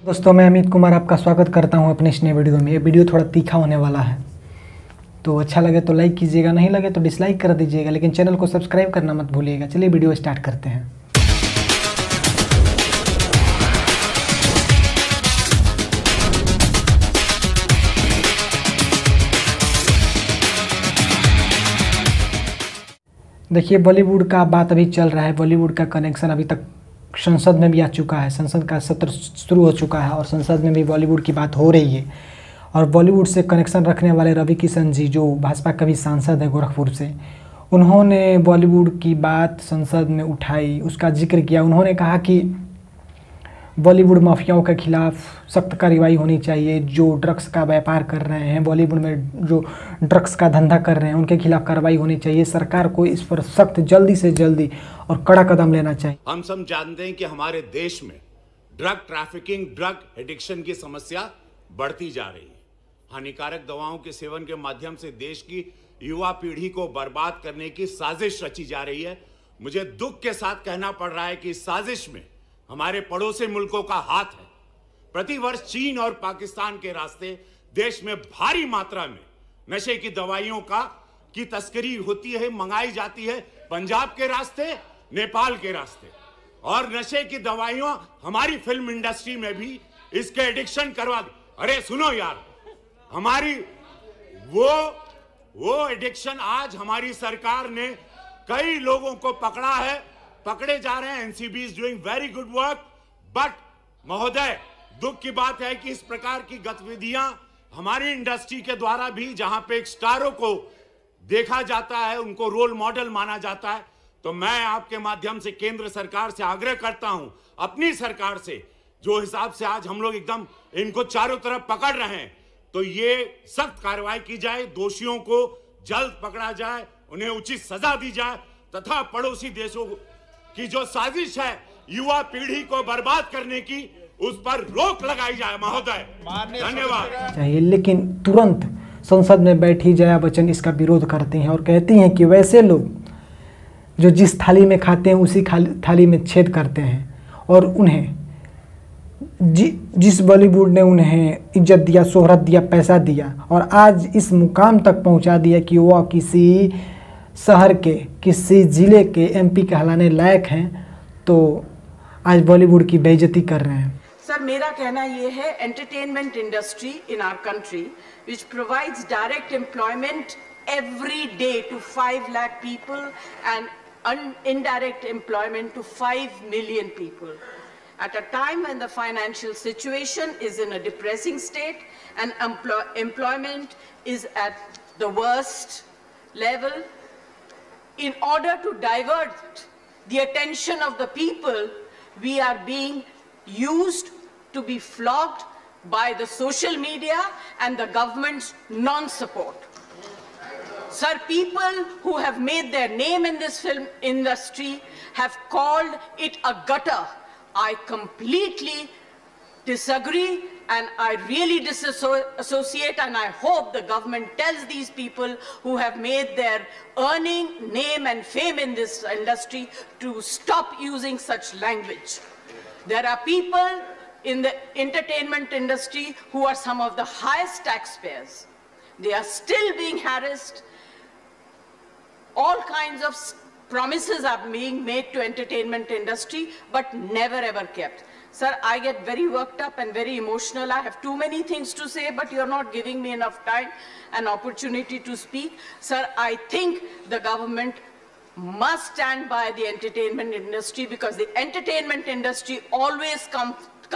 दोस्तों, मैं अमित कुमार आपका स्वागत करता हूं अपने इस नए वीडियो में। ये वीडियो थोड़ा तीखा होने वाला है, तो अच्छा लगे तो लाइक कीजिएगा, नहीं लगे तो डिसलाइक कर दीजिएगा, लेकिन चैनल को सब्सक्राइब करना मत भूलिएगा। चलिए वीडियो स्टार्ट करते हैं। देखिए, बॉलीवुड का बात अभी चल रहा है। बॉलीवुड का कनेक्शन अभी तक संसद में भी आ चुका है। संसद का सत्र शुरू हो चुका है और संसद में भी बॉलीवुड की बात हो रही है। और बॉलीवुड से कनेक्शन रखने वाले रवि किशन जी, जो भाजपा का भी सांसद है गोरखपुर से, उन्होंने बॉलीवुड की बात संसद में उठाई, उसका जिक्र किया। उन्होंने कहा कि बॉलीवुड माफियाओं के खिलाफ सख्त कार्रवाई होनी चाहिए। जो ड्रग्स का व्यापार कर रहे हैं, बॉलीवुड में जो ड्रग्स का धंधा कर रहे हैं, उनके खिलाफ कार्रवाई होनी चाहिए। सरकार को इस पर सख्त, जल्दी से जल्दी और कड़ा कदम लेना चाहिए। हम सब जानते हैं कि हमारे देश में ड्रग ट्रैफिकिंग, ड्रग एडिक्शन की समस्या बढ़ती जा रही है। हानिकारक दवाओं के सेवन के माध्यम से देश की युवा पीढ़ी को बर्बाद करने की साजिश रची जा रही है। मुझे दुख के साथ कहना पड़ रहा है कि इस साजिश में हमारे पड़ोसी मुल्कों का हाथ है। प्रतिवर्ष चीन और पाकिस्तान के रास्ते देश में भारी मात्रा में नशे की दवाइयों की तस्करी होती है, मंगाई जाती है, पंजाब के रास्ते, नेपाल के रास्ते। और नशे की दवाइयां हमारी फिल्म इंडस्ट्री में भी इसके एडिक्शन करवा दी। अरे सुनो यार, हमारी वो एडिक्शन, आज हमारी सरकार ने कई लोगों को पकड़े जा रहे हैं। NCB is doing very good work. But महोदय, दुख की बात है कि इस प्रकार की गतिविधियां हमारी इंडस्ट्री के द्वारा भी, जहां पे एक स्टारों को देखा जाता है, उनको रोल मॉडल माना जाता है, तो मैं आपके माध्यम से केंद्र सरकार से आग्रह करता हूं, अपनी सरकार से, जो हिसाब से आज हम लोग एकदम इनको चारों तरफ पकड़ रहे हैं, तो ये सख्त कार्रवाई की जाए, दोषियों को जल्द पकड़ा जाए, उन्हें उचित सजा दी जाए, तथा पड़ोसी देशों की जो साजिश है युवा पीढ़ी को बर्बाद करने की, उस पर रोक लगाई जाए। महोदय, धन्यवाद। चाहिए, लेकिन तुरंत संसद में बैठी जया बच्चन इसका विरोध करती हैं और कहती हैं कि वैसे लोग जो जिस थाली में खाते हैं उसी थाली में छेद करते हैं। और उन्हें जिस बॉलीवुड ने उन्हें इज्जत दिया, शोहरत दिया, पैसा दिया और आज इस मुकाम तक पहुंचा दिया कि वह किसी शहर के, किसी ज़िले के एमपी कहलाने लायक हैं, तो आज बॉलीवुड की बेइज्जती कर रहे हैं। सर, मेरा कहना ये है, entertainment industry in our country which provides direct employment every day to 5 lakh people and indirect employment to 5 million people. At a time when the financial situation is in a depressing state and employment is at the worst level, in order to divert the attention of the people, we are being used to be flogged by the social media and the government's non-support. Sir, people who have made their name in this film industry have called it a gutter. I completely disagree and I really disassociate, and I hope the government tells these people who have made their earning, name and fame in this industry to stop using such language. There are people in the entertainment industry who are some of the highest taxpayers. They are still being harassed. All kinds of promises are being made to entertainment industry but never ever kept. Sir, I get very worked up and very emotional. I have too many things to say, but you're not giving me enough time and opportunity to speak. Sir, I think the government must stand by the entertainment industry, because the entertainment industry always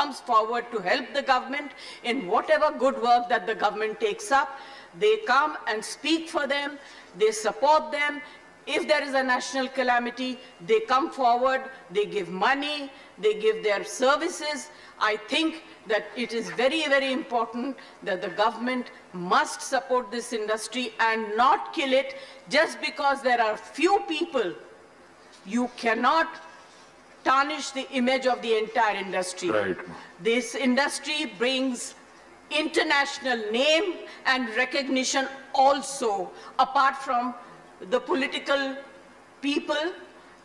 comes forward to help the government in whatever good work that the government takes up. They come and speak for them, they support them. If there is a national calamity, they come forward, they give money, they give their services. I think that it is very, very important that the government must support this industry and not kill it just because there are few people. You cannot tarnish the image of the entire industry. Right. This industry brings international name and recognition also, apart from the political people.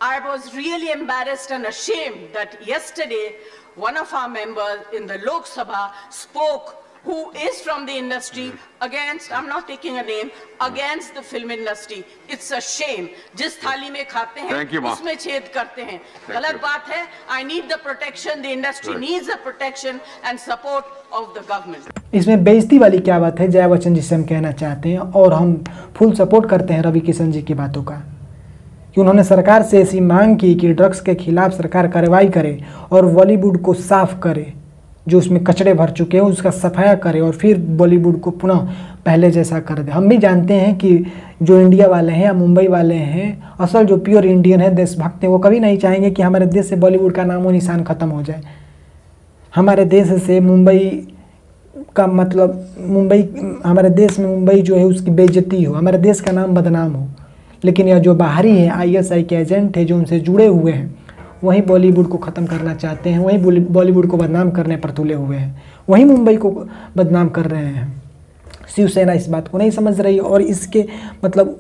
I was really embarrassed and ashamed that yesterday one of our members in the Lok Sabha spoke, who is from the industry, against, I'm not taking a name, against the film industry. It's a shame. जिस थाली में खाते हैं उसमें छेद करते हैं, गलत बात है. I need the protection, the industry needs the protection and support of the government. इसमें बेइज्जती वाली क्या बात है जया बच्चन जी से हम कहना चाहते हैं, और हम फुल सपोर्ट करते हैं रवि किशन जी की बातों का कि उन्होंने सरकार से ऐसी मांग की कि ड्रग्स के खिलाफ सरकार कार्रवाई करे और बॉलीवुड को साफ करे, जो उसमें कचड़े भर चुके हैं उसका सफाया करे और फिर बॉलीवुड को पुनः पहले जैसा कर दे. हम भी जानते हैं कि जो इंडिया वाले हैं या मुंबई वाले हैं, असल जो प्योर इंडियन है, देशभक्त हैं, वो कभी नहीं चाहेंगे कि हमारे देश से बॉलीवुड का नामो निशान ख़त्म हो जाए. हमारे देश से मुंबई का मतलब हमारे देश में मुंबई जो है उसकी बेइज्जती हो, हमारे देश का नाम बदनाम हो. लेकिन यह जो बाहरी है, ISI के एजेंट है जो उनसे जुड़े हुए हैं, वही बॉलीवुड को ख़त्म करना चाहते हैं, वही बॉलीवुड को बदनाम करने पर तुले हुए हैं, वही मुंबई को बदनाम कर रहे हैं. शिवसेना इस बात को नहीं समझ रही और इसके मतलब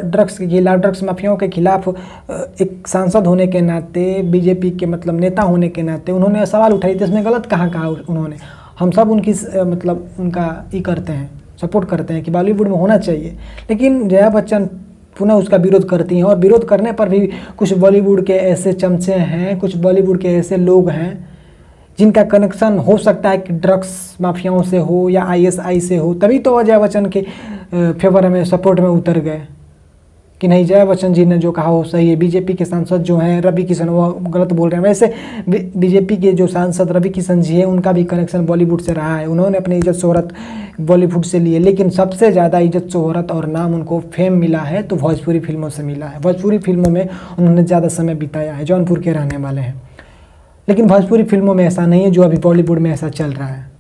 ड्रग्स के खिलाफ, ड्रग्स माफियाओं के खिलाफ एक सांसद होने के नाते, बीजेपी के मतलब नेता होने के नाते उन्होंने सवाल उठाई थे. इसमें गलत कहाँ कहा उन्होंने? हम सब उनकी मतलब उनका ये करते हैं, सपोर्ट करते हैं कि बॉलीवुड में होना चाहिए, लेकिन जया बच्चन पुनः उसका विरोध करती हैं. और विरोध करने पर भी कुछ बॉलीवुड के ऐसे चमचे हैं, कुछ बॉलीवुड के ऐसे लोग हैं जिनका कनेक्शन हो सकता है कि ड्रग्स माफियाओं से हो या ISI से हो, तभी तो जया बच्चन के फेवर में, सपोर्ट में उतर गए कि नहीं, जया बच्चन जी ने जो कहा वो सही है. बीजेपी के सांसद जो हैं रवि किशन, वो गलत बोल रहे हैं. वैसे बीजेपी के जो सांसद रवि किशन जी हैं उनका भी कनेक्शन बॉलीवुड से रहा है, उन्होंने अपनी इज्जत शोहरत बॉलीवुड से लिए, लेकिन सबसे ज़्यादा इज्जत शोहरत और नाम उनको फेम मिला है तो भोजपुरी फिल्मों से मिला है. भोजपुरी फिल्मों में उन्होंने ज़्यादा समय बिताया है, जौनपुर के रहने वाले हैं. लेकिन भोजपुरी फिल्मों में ऐसा नहीं है जो अभी बॉलीवुड में ऐसा चल रहा है.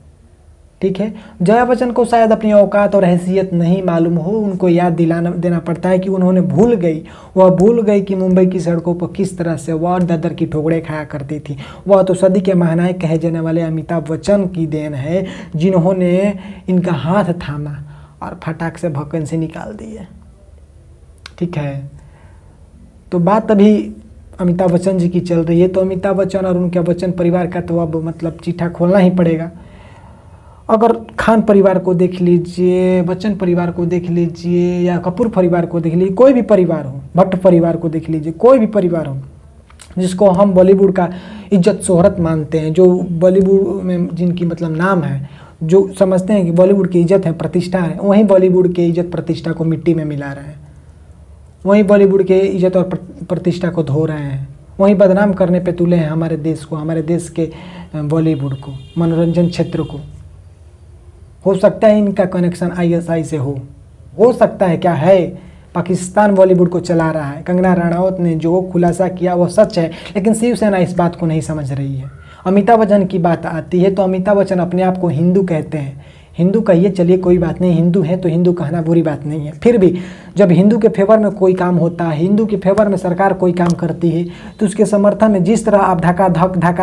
ठीक है, जया बच्चन को शायद अपनी औकात और हैसियत नहीं मालूम हो, उनको याद देना पड़ता है कि उन्होंने भूल गई कि मुंबई की सड़कों पर किस तरह से वह ददर की ठोकरें खाया करती थी. वह तो सदी के महानायक कहे जाने वाले अमिताभ बच्चन की देन है, जिन्होंने इनका हाथ थामा और फटाक से भक्कन से निकाल दिए. ठीक है, तो बात अभी अमिताभ बच्चन जी की चल रही है, तो अमिताभ बच्चन और उनके बच्चन परिवार का तो अब मतलब चिट्ठा खोलना ही पड़ेगा. अगर खान परिवार को देख लीजिए, बच्चन परिवार को देख लीजिए, या कपूर परिवार को देख लीजिए, कोई भी परिवार हो, भट्ट परिवार को देख लीजिए, कोई भी परिवार हो जिसको हम बॉलीवुड का इज्जत शोहरत मानते हैं, जो बॉलीवुड में जिनकी मतलब नाम है, जो समझते हैं कि बॉलीवुड की इज्जत है, प्रतिष्ठा है, वहीं बॉलीवुड की इज्जत प्रतिष्ठा को मिट्टी में मिला रहे हैं, वहीं बॉलीवुड के इज्जत और प्रतिष्ठा को धो रहे हैं, वहीं बदनाम करने पे तुले हैं हमारे देश को, हमारे देश के बॉलीवुड को, मनोरंजन क्षेत्र को. हो सकता है इनका कनेक्शन ISI से हो सकता है, क्या है, पाकिस्तान बॉलीवुड को चला रहा है. कंगना रनौत ने जो खुलासा किया वो सच है, लेकिन शिवसेना इस बात को नहीं समझ रही है. अमिताभ बच्चन की बात आती है तो अमिताभ बच्चन अपने आप को हिंदू कहते हैं. हिंदू कहिए, चलिए कोई बात नहीं, हिंदू है तो हिंदू कहना बुरी बात नहीं है. फिर भी जब हिंदू के फेवर में कोई काम होता है, हिंदू के फेवर में सरकार कोई काम करती है, तो उसके समर्थन में जिस तरह आप धक्का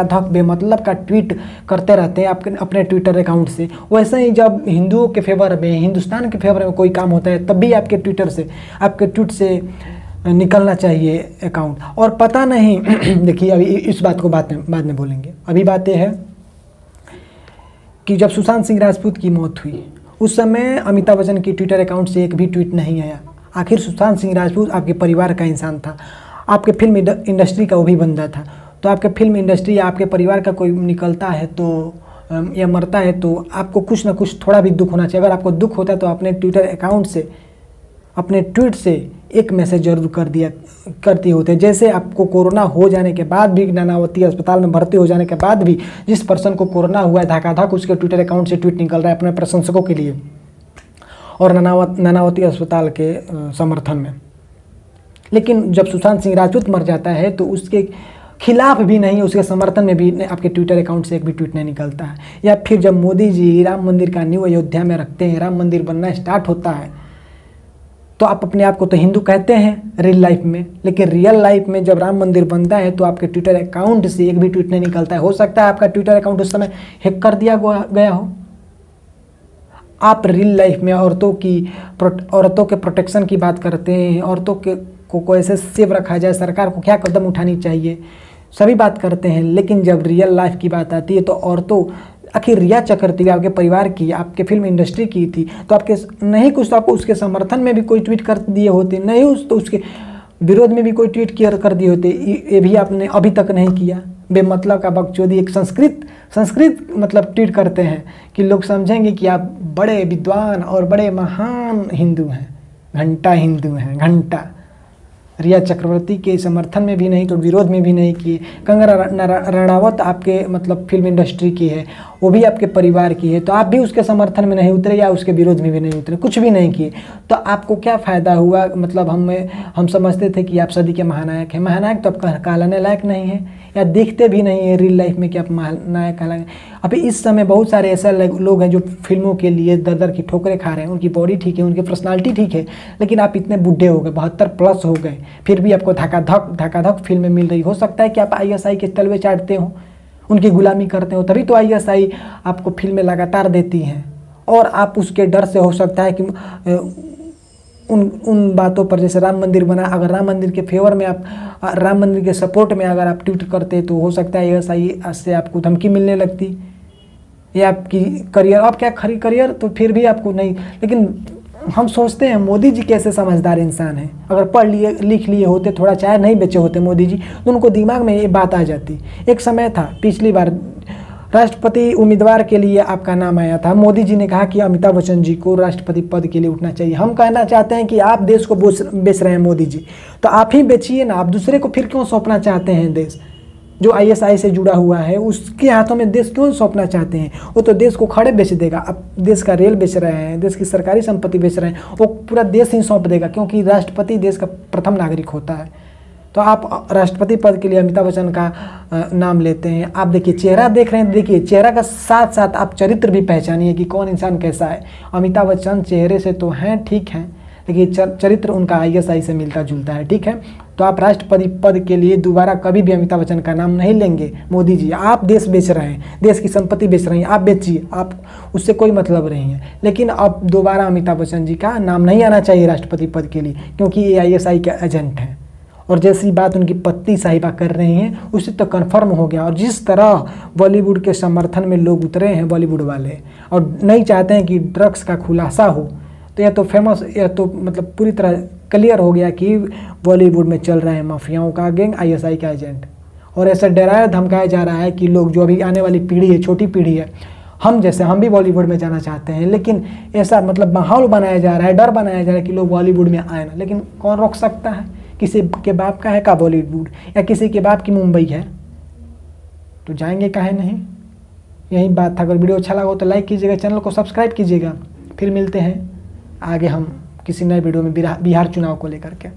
धक बेमतलब का ट्वीट करते रहते हैं अपने ट्विटर अकाउंट से, वैसे ही जब हिंदुओं के फेवर में, हिंदुस्तान के फेवर में कोई काम होता है, तब भी आपके ट्वीट से निकलना चाहिए अकाउंट. और पता नहीं देखिए, अभी इस बात को बाद में बोलेंगे. अभी बात यह है कि जब सुशांत सिंह राजपूत की मौत हुई, उस समय अमिताभ बच्चन की ट्विटर अकाउंट से एक भी ट्वीट नहीं आया. आखिर सुशांत सिंह राजपूत आपके परिवार का इंसान था, आपके फिल्म इंडस्ट्री का वो भी बंदा था, तो आपके फिल्म इंडस्ट्री या आपके परिवार का कोई निकलता है तो या मरता है तो आपको कुछ ना कुछ थोड़ा भी दुख होना चाहिए. अगर आपको दुख होता है तो अपने ट्विटर अकाउंट से, अपने ट्वीट से एक मैसेज जरूर करती होते. जैसे आपको कोरोना हो जाने के बाद भी, नानावती अस्पताल में भर्ती हो जाने के बाद भी, जिस पर्सन को कोरोना हुआ है धकाधक उसके ट्विटर अकाउंट से ट्वीट निकल रहा है अपने प्रशंसकों के लिए और नानावती अस्पताल के समर्थन में. लेकिन जब सुशांत सिंह राजपूत मर जाता है तो उसके खिलाफ भी नहीं, उसके समर्थन में भी आपके ट्विटर अकाउंट से एक भी ट्वीट नहीं निकलता है. या फिर जब मोदी जी राम मंदिर का न्यू अयोध्या में रखते हैं, राम मंदिर बनना स्टार्ट होता है, तो आप अपने आप को तो हिंदू कहते हैं रियल लाइफ में, लेकिन रियल लाइफ में जब राम मंदिर बनता है तो आपके ट्विटर अकाउंट से एक भी ट्वीट नहीं निकलता है. हो सकता है आपका ट्विटर अकाउंट उस समय हैक कर दिया गया हो. आप रियल लाइफ में औरतों के प्रोटेक्शन की बात करते हैं, औरतों को ऐसे सेफ रखा जाए, सरकार को क्या कदम उठानी चाहिए, सभी बात करते हैं, लेकिन जब रियल लाइफ की बात आती है तो औरतों, आखिर रिया चक्रवर्ती आपके परिवार की, आपके फिल्म इंडस्ट्री की थी, तो आपके नहीं कुछ तो आपको उसके समर्थन में भी कोई ट्वीट कर दिए होते, नहीं उस तो उसके विरोध में भी कोई ट्वीट किया कर दिए होते। ये भी आपने अभी तक नहीं किया। बेमतलब का बकचोदी, एक संस्कृत मतलब ट्वीट करते हैं कि लोग समझेंगे कि आप बड़े विद्वान और बड़े महान हिंदू हैं, घंटा हिंदू हैं, घंटा। रिया चक्रवर्ती के समर्थन में भी नहीं तो विरोध में भी नहीं किए। कंगना रणावत आपके मतलब फिल्म इंडस्ट्री की है, वो भी आपके परिवार की है, तो आप भी उसके समर्थन में नहीं उतरे या उसके विरोध में भी नहीं उतरे, कुछ भी नहीं किए, तो आपको क्या फ़ायदा हुआ? मतलब हम समझते थे कि आप सदी के महानायक हैं। महानायक तो आप कहलाने लायक नहीं है, या देखते भी नहीं है रियल लाइफ में कि आप महानायक कहलाएंगे। अभी इस समय बहुत सारे ऐसे लोग हैं जो फिल्मों के लिए दर दर की ठोकरें खा रहे हैं। उनकी बॉडी ठीक है, उनकी पर्सनालिटी ठीक है, लेकिन आप इतने बूढ़े हो गए, 72+ हो गए, फिर भी आपको धकाधक फिल्में मिल रही। हो सकता है कि आप ISI के तलवे चाटते हो, उनकी गुलामी करते हो, तभी तो ISI आपको फिल्में लगातार देती हैं। और आप उसके डर से हो सकता है कि उन बातों पर, जैसे राम मंदिर बना, अगर राम मंदिर के फेवर में आप, राम मंदिर के सपोर्ट में अगर आप ट्वीट करते तो हो सकता है ISI से आपको धमकी मिलने लगती, या आपकी करियर, आप क्या खरी करियर तो फिर भी आपको नहीं। लेकिन हम सोचते हैं मोदी जी कैसे समझदार इंसान हैं, अगर पढ़ लिए लिख लिए होते, थोड़ा चाय नहीं बेचे होते मोदी जी, तो उनको दिमाग में ये बात आ जाती। एक समय था, पिछली बार राष्ट्रपति उम्मीदवार के लिए आपका नाम आया था, मोदी जी ने कहा कि अमिताभ बच्चन जी को राष्ट्रपति पद के लिए उठना चाहिए। हम कहना चाहते हैं कि आप देश को बेच रहे हैं मोदी जी, तो आप ही बेचिए ना, आप दूसरे को फिर क्यों सौंपना चाहते हैं देश? जो ISI से जुड़ा हुआ है उसके हाथों में देश क्यों सौंपना चाहते हैं? वो तो देश को खड़े बेच देगा। अब देश का रेल बेच रहे हैं, देश की सरकारी संपत्ति बेच रहे हैं, वो पूरा देश ही सौंप देगा, क्योंकि राष्ट्रपति देश का प्रथम नागरिक होता है। तो आप राष्ट्रपति पद के लिए अमिताभ बच्चन का नाम लेते हैं। आप देखिए, चेहरा देख रहे हैं, देखिए चेहरा का साथ साथ आप चरित्र भी पहचानिए कि कौन इंसान कैसा है। अमिताभ बच्चन चेहरे से तो हैं, ठीक हैं, लेकिन चरित्र उनका ISI से मिलता जुलता है, ठीक है। तो आप राष्ट्रपति पद के लिए दोबारा कभी भी अमिताभ बच्चन का नाम नहीं लेंगे। मोदी जी, आप देश बेच रहे हैं, देश की संपत्ति बेच रहे हैं, आप बेचिए, आप उससे कोई मतलब नहीं है। लेकिन अब दोबारा अमिताभ बच्चन जी का नाम नहीं आना चाहिए राष्ट्रपति पद के लिए, क्योंकि ये ISI के एजेंट हैं। और जैसी बात उनकी पत्नी साहिबा कर रही हैं, उससे तो कन्फर्म हो गया। और जिस तरह बॉलीवुड के समर्थन में लोग उतरे हैं बॉलीवुड वाले, और नहीं चाहते हैं कि ड्रग्स का खुलासा हो, तो यह तो फेमस, यह तो मतलब पूरी तरह क्लियर हो गया कि बॉलीवुड में चल रहे हैं माफियाओं का गैंग, ISI का एजेंट। और ऐसा डराया धमकाया जा रहा है कि लोग, जो अभी आने वाली पीढ़ी है, छोटी पीढ़ी है, हम भी बॉलीवुड में जाना चाहते हैं, लेकिन ऐसा मतलब माहौल बनाया जा रहा है, डर बनाया जा रहा है कि लोग बॉलीवुड में आए ना। लेकिन कौन रोक सकता है? किसी के बाप का है का बॉलीवुड, या किसी के बाप की मुंबई है, तो जाएंगे काहे नहीं। यही बात था। अगर वीडियो अच्छा लगा हो तो लाइक कीजिएगा, चैनल को सब्सक्राइब कीजिएगा। फिर मिलते हैं आगे हम किसी नए वीडियो में बिहार चुनाव को लेकर के।